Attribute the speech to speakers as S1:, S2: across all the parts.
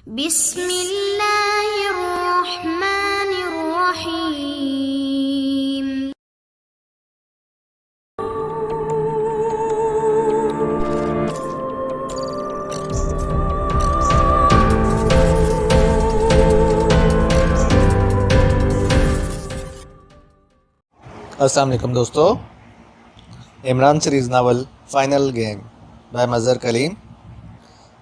S1: بسم اللہ الرحمن الرحیم۔
S2: السلام علیکم دوستو، Imran series novel final game by Mazhar Kaleem.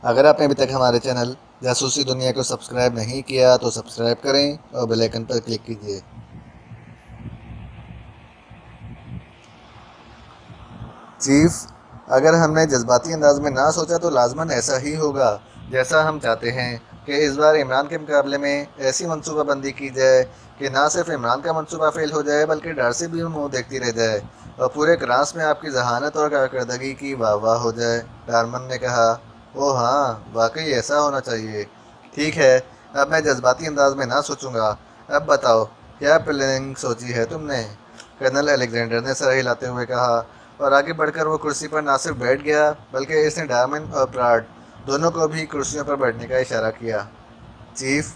S2: اگر آپ نے ابھی تک ہمارے چینل جاسوسی دنیا کو سبسکرائب نہیں کیا تو سبسکرائب کریں اور بیل آئیکن پر کلک کیجیے۔ چیف، اگر ہم نے جذباتی انداز میں نہ سوچا تو لازماً ایسا ہی ہوگا جیسا ہم چاہتے ہیں کہ اس بار عمران کے مقابلے میں ایسی منصوبہ بندی کی جائے کہ نہ صرف عمران کا منصوبہ فیل ہو جائے بلکہ ڈارسی بھی منہ دیکھتی رہ جائے اور پورے کلاس میں آپ کی ذہانت اور کارکردگی کی واہ واہ ہو جائے۔ ڈارمن نے کہا، اوہ ہاں، واقعی ایسا ہونا چاہیے۔ ٹھیک ہے، اب میں جذباتی انداز میں نہ سوچوں گا۔ اب بتاؤ، کیا پلاننگ سوچی ہے تم نے؟ کرنل الیگزینڈر نے سر ہلاتے ہوئے کہا، اور آگے بڑھ کر وہ کرسی پر نہ صرف بیٹھ گیا بلکہ اس نے ڈارمن اور پراٹ دونوں کو بھی کرسیوں پر بیٹھنے کا اشارہ کیا۔ چیف،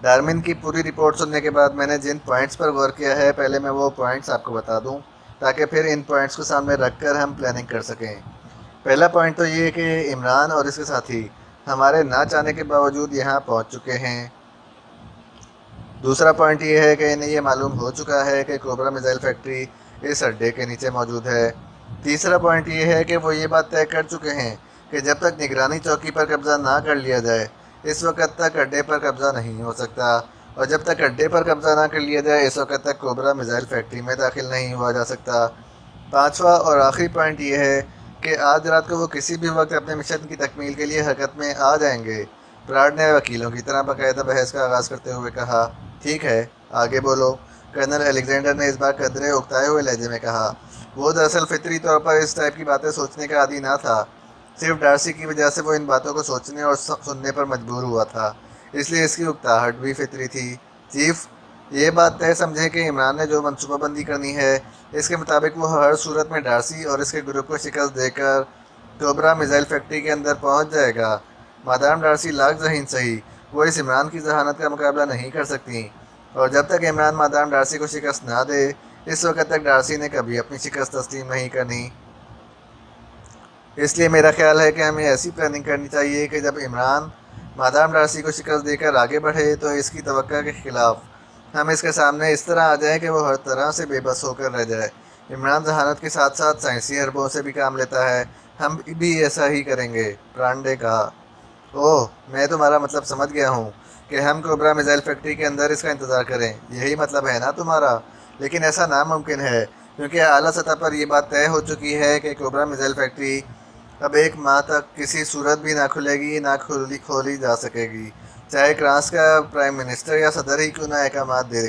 S2: ڈارمن کی پوری رپورٹ سننے کے بعد میں نے جن پوائنٹس پر غور کیا ہے، پہلے میں وہ پوائنٹس آپ کو بتا دوں تاکہ پھر ان پوائنٹس کو سامنے رکھ کر ہم پلاننگ کر سکیں۔ پہلا پوائنٹ تو یہ کہ عمران اور اس کے ساتھی ہمارے نہ چاہنے کے باوجود یہاں پہنچ چکے ہیں۔ دوسرا پوائنٹ یہ ہے کہ انہیں یہ معلوم ہو چکا ہے کہ کوبرا میزائل فیکٹری اس اڈے کے نیچے موجود ہے۔ تیسرا پوائنٹ یہ ہے کہ وہ یہ بات طے کر چکے ہیں کہ جب تک نگرانی چوکی پر قبضہ نہ کر لیا جائے اس وقت تک اڈے پر قبضہ نہیں ہو سکتا، اور جب تک اڈے پر قبضہ نہ کر لیا جائے اس وقت تک کوبرا میزائل فیکٹری میں داخل نہیں ہوا جا سکتا۔ پانچواں اور آخری پوائنٹ یہ ہے کہ آج رات کو وہ کسی بھی وقت اپنے مشن کی تکمیل کے لیے حرکت میں آ جائیں گے۔ پراٹ نے وکیلوں کی طرح باقاعدہ بحث کا آغاز کرتے ہوئے کہا، ٹھیک ہے، آگے بولو۔ کرنل الیگزینڈر نے اس بار قدرے اکتائے ہوئے لہجے میں کہا۔ وہ دراصل فطری طور پر اس ٹائپ کی باتیں سوچنے کا عادی نہ تھا، صرف ڈارسی کی وجہ سے وہ ان باتوں کو سوچنے اور سننے پر مجبور ہوا تھا، اس لیے اس کی اکتاہٹ بھی فطری تھی۔ چیف، یہ بات طے سمجھیں کہ عمران نے جو منصوبہ بندی کرنی ہے اس کے مطابق وہ ہر صورت میں ڈارسی اور اس کے گروپ کو شکست دے کر کوبرا میزائل فیکٹری کے اندر پہنچ جائے گا۔ مادام ڈارسی لاکھ ذہین صحیح، وہ اس عمران کی ذہانت کا مقابلہ نہیں کر سکتی، اور جب تک عمران مادام ڈارسی کو شکست نہ دے اس وقت تک ڈارسی نے کبھی اپنی شکست تسلیم نہیں کرنی۔ اس لیے میرا خیال ہے کہ ہمیں ایسی پلاننگ کرنی چاہیے کہ جب عمران مادام ڈارسی کو شکست دے کر آگے بڑھے تو اس کی توقع کے خلاف ہم اس کے سامنے اس طرح آ جائیں کہ وہ ہر طرح سے بے بس ہو کر رہ جائے۔ عمران ذہانت کے ساتھ ساتھ سائنسی حربوں سے بھی کام لیتا ہے، ہم بھی ایسا ہی کریں گے، پرانڈ نے کہا۔ اوہ، میں تمہارا مطلب سمجھ گیا ہوں کہ ہم کوبرا میزائل فیکٹری کے اندر اس کا انتظار کریں، یہی مطلب ہے نا تمہارا؟ لیکن ایسا ناممکن ہے کیونکہ اعلیٰ سطح پر یہ بات طے ہو چکی ہے کہ کوبرا میزائل فیکٹری اب 1 ماہ تک کسی صورت بھی نہ کھلے گی، نہ کھولی جا سکے گی، چاہے فرانس کا پرائم منسٹر یا صدر ہی کیوں نہ احکامات دے۔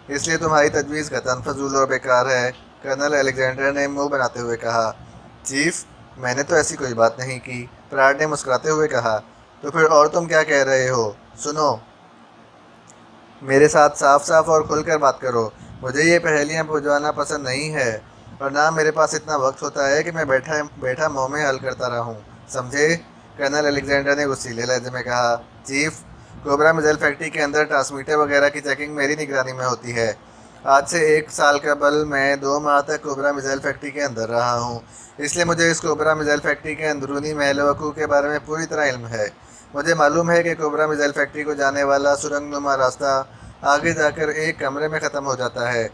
S2: اس لیے تمہاری تجویز قطعاً فضول اور بیکار ہے، کرنل الیگزینڈر نے منہ بناتے ہوئے کہا۔ چیف، میں نے تو ایسی کوئی بات نہیں کی، پراٹ نے مسکراتے ہوئے کہا۔ تو پھر اور تم کیا کہہ رہے ہو؟ سنو، میرے ساتھ صاف صاف اور کھل کر بات کرو، مجھے یہ پہیلیاں بجھوانا پسند نہیں ہے، اور نہ میرے پاس اتنا وقت ہوتا ہے کہ میں بیٹھا منہ میں حل کرتا رہوں، سمجھے؟ کرنل الیگزینڈر نے غصیلے لہجے میں کہا۔ چیف، کوبرا میزائل فیکٹری کے اندر ٹرانسمیٹر وغیرہ کی چیکنگ میری نگرانی میں ہوتی ہے۔ آج سے 1 سال قبل میں 2 ماہ تک کوبرا میزائل فیکٹری کے اندر رہا ہوں، اس لیے مجھے اس کوبرا میزائل فیکٹری کے اندرونی محل وقوع کے بارے میں پوری طرح علم ہے۔ مجھے معلوم ہے کہ کوبرا میزائل فیکٹری کو جانے والا سرنگ نما راستہ آگے جا کر ایک کمرے میں ختم ہو جاتا ہے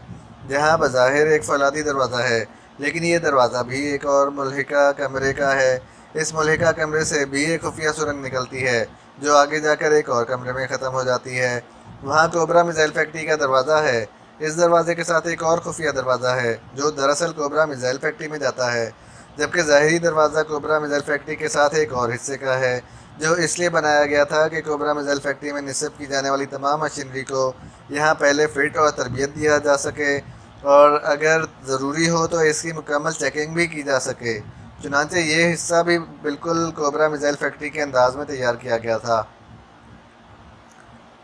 S2: جہاں بظاہر ایک فولادی دروازہ ہے، لیکن یہ دروازہ بھی ایک اور ملحقہ کمرے کا ہے۔ اس ملحقہ کمرے سے بھی ایک خفیہ سرنگ نکلتی ہے جو آگے جا کر ایک اور کمرے میں ختم ہو جاتی ہے، وہاں کوبرا میزائل فیکٹری کا دروازہ ہے۔ اس دروازے کے ساتھ ایک اور خفیہ دروازہ ہے جو دراصل کوبرا میزائل فیکٹری میں جاتا ہے، جبکہ ظاہری دروازہ کوبرا میزائل فیکٹری کے ساتھ ایک اور حصے کا ہے جو اس لیے بنایا گیا تھا کہ کوبرا میزائل فیکٹری میں نصب کی جانے والی تمام مشینری کو یہاں پہلے فٹ اور تربیت دیا جا سکے، اور اگر ضروری ہو تو اس کی مکمل چیکنگ بھی کی جا سکے۔ چنانچہ یہ حصہ بھی بالکل کوبرا میزائل فیکٹری کے انداز میں تیار کیا گیا تھا۔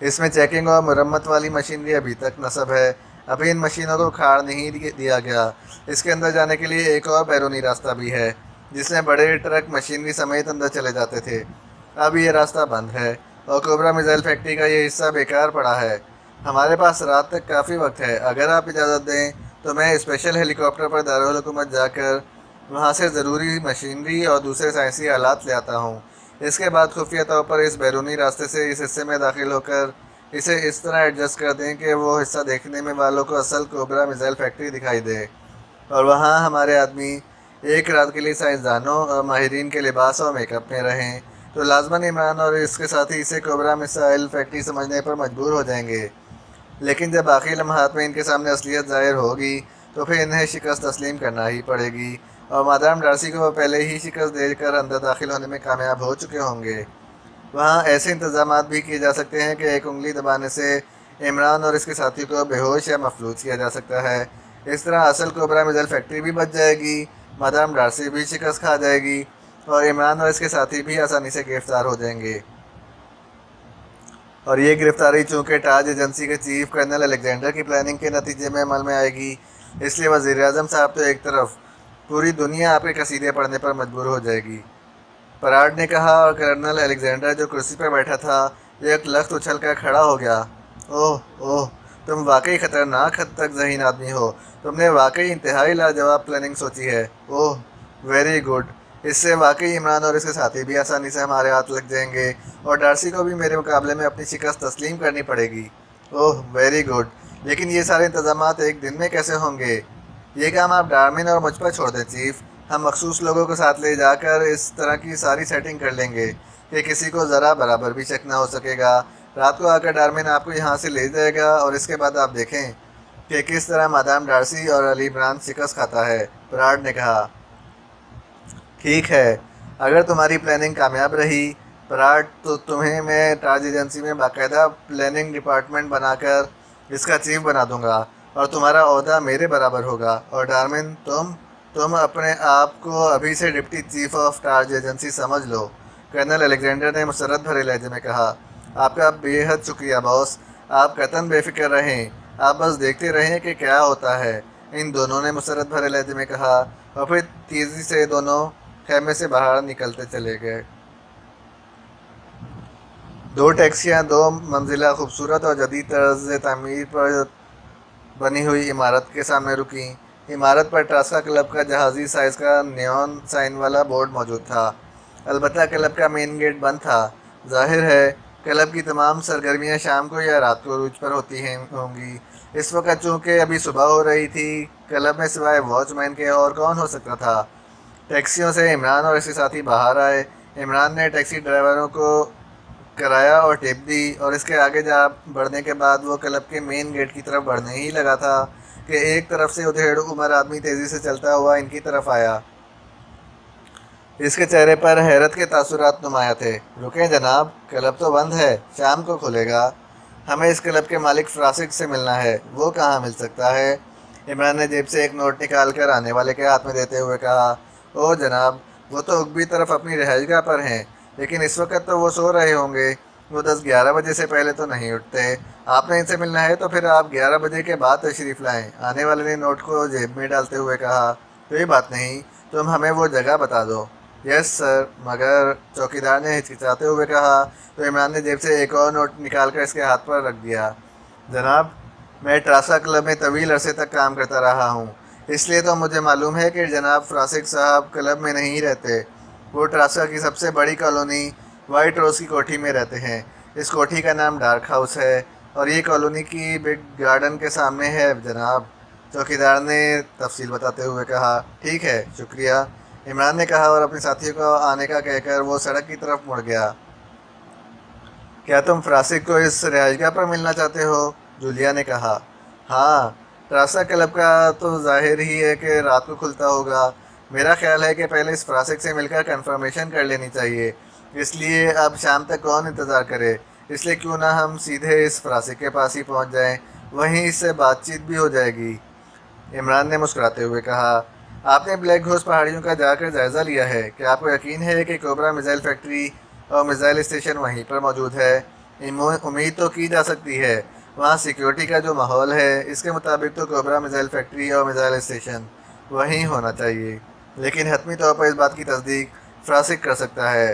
S2: اس میں چیکنگ اور مرمت والی مشینری ابھی تک نصب ہے، ابھی ان مشینوں کو کھاڑ نہیں دیا گیا۔ اس کے اندر جانے کے لیے ایک اور بیرونی راستہ بھی ہے جس میں بڑے ٹرک مشینری سمیت اندر چلے جاتے تھے، اب یہ راستہ بند ہے۔ اور کوبرا میزائل فیکٹری کا یہ حصہ بیکار پڑا ہے۔ ہمارے پاس رات تک کافی وقت ہے۔ اگر آپ اجازت دیں تو میں اسپیشل ہیلی کاپٹر پر دارالحکومت جا کر وہاں سے ضروری مشینری اور دوسرے سائنسی آلات لے آتا ہوں۔ اس کے بعد خفیہ طور پر اس بیرونی راستے سے اس حصے میں داخل ہو کر اسے اس طرح ایڈجسٹ کر دیں کہ وہ حصہ دیکھنے میں والوں کو اصل کوبرا میزائل فیکٹری دکھائی دے، اور وہاں ہمارے آدمی ایک رات کے لیے سائنسدانوں اور ماہرین کے لباس اور میک اپ میں رہیں تو لازماً عمران اور اس کے ساتھی اسے کوبرا میزائل فیکٹری سمجھنے پر مجبور ہو جائیں گے۔ لیکن جب آخری لمحات میں ان کے سامنے اصلیت ظاہر ہوگی تو پھر انہیں شکست تسلیم کرنا ہی پڑے گی، اور مادام ڈارسی کو وہ پہلے ہی شکست دے کر اندر داخل ہونے میں کامیاب ہو چکے ہوں گے۔ وہاں ایسے انتظامات بھی کیے جا سکتے ہیں کہ ایک انگلی دبانے سے عمران اور اس کے ساتھی کو بے ہوش یا مفلوج کیا جا سکتا ہے۔ اس طرح اصل کوبرا میزائل فیکٹری بھی بچ جائے گی، مادام ڈارسی بھی شکست کھا جائے گی، اور عمران اور اس کے ساتھی بھی آسانی سے گرفتار ہو جائیں گے۔ اور یہ گرفتاری چونکہ ٹاج ایجنسی کے چیف کرنل الیگزینڈر کی پلاننگ کے نتیجے میں عمل میں آئے گی، اس لیے وزیر اعظم صاحب تو ایک طرف پوری دنیا آپ کے قصیدے پڑھنے پر مجبور ہو جائے گی، پراڈ نے کہا، اور کرنل الیگزینڈر جو کرسی پر بیٹھا تھا ایک لخت اچھل کر کھڑا ہو گیا۔ اوہ اوہ، تم واقعی خطرناک حد تک ذہین آدمی ہو، تم نے واقعی انتہائی لاجواب پلاننگ سوچی ہے۔ اوہ ویری گڈ، اس سے واقعی عمران اور اس کے ساتھی بھی آسانی سے ہمارے ہاتھ لگ جائیں گے، اور ڈارسی کو بھی میرے مقابلے میں اپنی شکست تسلیم کرنی پڑے گی۔ اوہ ویری گڈ، لیکن یہ سارے انتظامات ایک دن میں کیسے ہوں گے؟ یہ کام آپ ڈارمن اور مجھ پر چھوڑ دیں چیف، ہم مخصوص لوگوں کو ساتھ لے جا کر اس طرح کی ساری سیٹنگ کر لیں گے کہ کسی کو ذرا برابر بھی شک نہ ہو سکے گا۔ رات کو آ کر ڈارمن آپ کو یہاں سے لے جائے گا، اور اس کے بعد آپ دیکھیں کہ کس طرح مادام ڈارسی اور علی عمران شکست کھاتا ہے، پراڈ نے کہا۔ ٹھیک ہے، اگر تمہاری پلاننگ کامیاب رہی پراڈ، تو تمہیں میں ٹاج ایجنسی میں باقاعدہ پلاننگ ڈپارٹمنٹ بنا کر اس کا چیف بنا دوں گا، اور تمہارا عہدہ میرے برابر ہوگا۔ اور ڈارمن، تم اپنے آپ کو ابھی سے ڈپٹی چیف آف ٹاج ایجنسی سمجھ لو، کرنل الیگزینڈر نے مسرت بھرے لہجے میں کہا۔ آپ کا بے حد شکریہ باس، آپ قطعاً بے فکر رہیں، آپ بس دیکھتے رہیں کہ کیا ہوتا ہے، ان دونوں نے مسرت بھرے لہجے میں کہا، اور پھر تیزی سے دونوں خیمے سے باہر نکلتے چلے گئے۔ دو ٹیکسیاں 2 منزلہ خوبصورت اور جدید طرز تعمیر پر بنی ہوئی عمارت کے سامنے رکیں۔ عمارت پر ٹراسکا کلب کا جہازی سائز کا نیون سائن والا بورڈ موجود تھا، البتہ کلب کا مین گیٹ بند تھا۔ ظاہر ہے کلب کی تمام سرگرمیاں شام کو یا رات کو عروج پر ہوتی ہوں گی۔ اس وقت چونکہ ابھی صبح ہو رہی تھی، کلب میں سوائے واچ مین کے اور کون ہو سکتا تھا؟ ٹیکسیوں سے عمران اور اس کے ساتھی باہر آئے۔ عمران نے ٹیکسی ڈرائیوروں کو کرایہ اور ٹپ دی، اور اس کے آگے جا بڑھنے کے بعد وہ کلب کے مین گیٹ کی طرف بڑھنے ہی لگا تھا کہ ایک طرف سے ادھیڑ عمر آدمی تیزی سے چلتا ہوا ان کی طرف آیا۔ اس کے چہرے پر حیرت کے تاثرات نمایاں تھے۔ رکیں جناب، کلب تو بند ہے، شام کو کھلے گا۔ ہمیں اس کلب کے مالک فراسک سے ملنا ہے۔ وہ کہاں مل سکتا ہے؟ عمران نے جیب سے ایک نوٹ نکال کر آنے والے کے ہاتھ میں دیتے ہوئے کہا۔ اوہ جناب، وہ تو اگبی طرف اپنی رہائش گاہ پر ہیں، لیکن اس وقت تو وہ سو رہے ہوں گے، وہ 10-11 بجے سے پہلے تو نہیں اٹھتے۔ آپ نے ان سے ملنا ہے تو پھر آپ 11 بجے کے بعد تشریف لائیں، آنے والے نے نوٹ کو جیب میں ڈالتے ہوئے کہا۔ کوئی بات نہیں، تم ہمیں وہ جگہ بتا دو۔ یس سر، مگر چوکیدار نے ہچکچاتے ہوئے کہا، تو عمران نے جیب سے ایک اور نوٹ نکال کر اس کے ہاتھ پر رکھ دیا۔ جناب، میں ٹراسکا کلب میں طویل عرصے تک کام کرتا رہا ہوں، اس لیے تو مجھے معلوم ہے کہ جناب فراسک صاحب کلب میں نہیں رہتے۔ وہ ٹراسکا کی سب سے بڑی کالونی وائٹ روز کی کوٹھی میں رہتے ہیں۔ اس کوٹھی کا نام ڈارک ہاؤس ہے، اور یہ کالونی کی بگ گارڈن کے سامنے ہے جناب، چوکیدار نے تفصیل بتاتے ہوئے کہا۔ ٹھیک ہے، شکریہ، عمران نے کہا، اور اپنے ساتھیوں کو آنے کا کہہ کر وہ سڑک کی طرف مڑ گیا۔ کیا تم فراسک کو اس رہائش گاہ پر ملنا چاہتے ہو؟ جولیا نے کہا۔ ہاں، ٹراسکا کلب کا تو ظاہر ہی ہے کہ رات کو کھلتا ہوگا۔ میرا خیال ہے کہ پہلے اس فراسک سے مل کر کنفرمیشن کر لینی چاہیے، اس لیے اب شام تک کون انتظار کرے؟ اس لیے کیوں نہ ہم سیدھے اس فراسک کے پاس ہی پہنچ جائیں، وہیں اس سے بات چیت بھی ہو جائے گی، عمران نے مسکراتے ہوئے کہا۔ آپ نے بلیک گھوسٹ پہاڑیوں کا جا کر جائزہ لیا ہے؟ کیا آپ کو یقین ہے کہ کوبرا میزائل فیکٹری اور میزائل اسٹیشن وہیں پر موجود ہے؟ امید تو کی جا سکتی ہے، وہاں سیکیورٹی کا جو ماحول ہے اس کے مطابق تو کوبرا میزائل فیکٹری اور میزائل اسٹیشن وہیں ہونا چاہیے، لیکن حتمی طور پر اس بات کی تصدیق فراسک کر سکتا ہے۔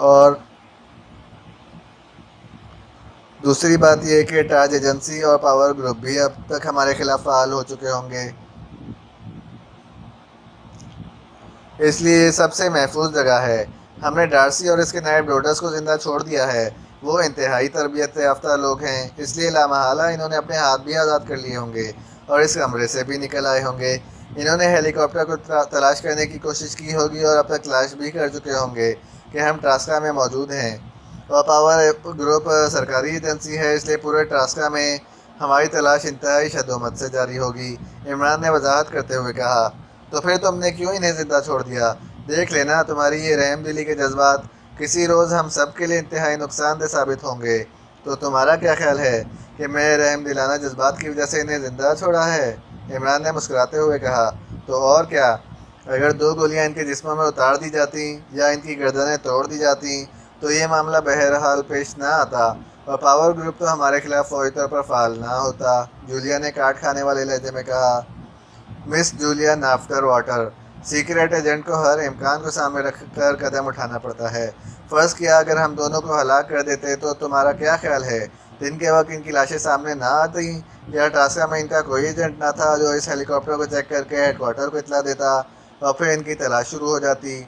S2: اور دوسری بات یہ کہ ٹاج ایجنسی اور پاور گروپ بھی اب تک ہمارے خلاف فعال ہو چکے ہوں گے، اس لیے یہ سب سے محفوظ جگہ ہے۔ ہم نے ڈارسی اور اس کے نائب ڈوٹس کو زندہ چھوڑ دیا ہے۔ وہ انتہائی تربیت یافتہ لوگ ہیں، اس لیے لامحالہ انہوں نے اپنے ہاتھ بھی آزاد کر لیے ہوں گے اور اس کمرے سے بھی نکل آئے ہوں گے۔ انہوں نے ہیلی کاپٹر کو تلاش کرنے کی کوشش کی ہوگی اور اب تک تلاش بھی کر چکے ہوں گے کہ ہم ٹراسکا میں موجود ہیں، اور پاور گروپ سرکاری ایجنسی ہے، اس لیے پورے ٹراسکا میں ہماری تلاش انتہائی شدومت سے جاری ہوگی۔ عمران نے وضاحت کرتے ہوئے کہا، تو پھر تم نے کیوں انہیں زندہ چھوڑ دیا؟ دیکھ لینا، تمہاری یہ رحم دلی کے جذبات کسی روز ہم سب کے لیے انتہائی نقصان دہ ثابت ہوں گے۔ تو تمہارا کیا خیال ہے کہ میں رحم دلانہ جذبات کی وجہ سے انہیں زندہ چھوڑا ہے؟ عمران نے مسکراتے ہوئے کہا، تو اور کیا، اگر 2 گولیاں ان کے جسموں میں اتار دی جاتیں یا ان کی گردنیں توڑ دی جاتیں تو یہ معاملہ بہرحال پیش نہ آتا اور پاور گروپ تو ہمارے خلاف فوری طور پر فعال نہ ہوتا۔ جولیا نے کاٹ کھانے والے لہجے میں کہا۔ مس جولیا نافٹر واٹر، سیکریٹ ایجنٹ کو ہر امکان کو سامنے رکھ کر قدم اٹھانا پڑتا ہے۔ فرض کیا اگر ہم دونوں کو ہلاک کر دیتے تو تمہارا کیا خیال ہے؟ دن کے وقت ان کی لاشیں سامنے نہ آتی، یا ٹاسکا میں ان کا کوئی ایجنٹ نہ تھا جو اس ہیلی کاپٹر کو چیک کر کے ہیڈ کوارٹر کو اطلاع دیتا اور پھر ان کی تلاش شروع ہو جاتی؟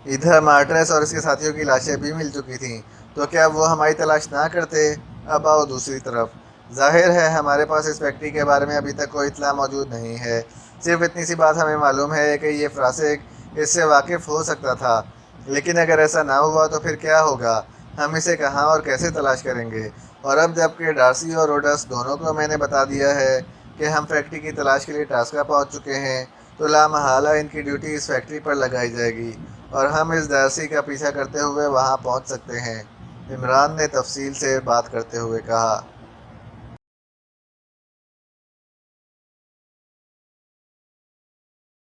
S2: ادھر مارٹرس اور اس کے ساتھیوں کی لاشیں بھی مل چکی تھیں، تو کیا وہ ہماری تلاش نہ کرتے؟ اب آؤ دوسری طرف، ظاہر ہے ہمارے پاس اس فیکٹری کے بارے میں ابھی تک کوئی اطلاع موجود نہیں ہے، صرف اتنی سی بات ہمیں معلوم ہے کہ یہ فراسک اس سے واقف ہو سکتا تھا، لیکن اگر ایسا نہ ہوا تو پھر کیا ہوگا؟ ہم اسے کہاں اور کیسے تلاش کریں گے؟ اور اب جب کہ ڈارسی اور روڈس دونوں کو میں نے بتا دیا ہے کہ ہم فیکٹری کی تلاش کے لیے ٹاسکا پہنچ چکے ہیں، تو لامحالہ ان کی ڈیوٹی اس فیکٹری پر لگائی جائے گی اور ہم اس ڈارسی کا پیچھا کرتے ہوئے وہاں پہنچ سکتے ہیں، عمران نے تفصیل سے بات کرتے ہوئے کہا۔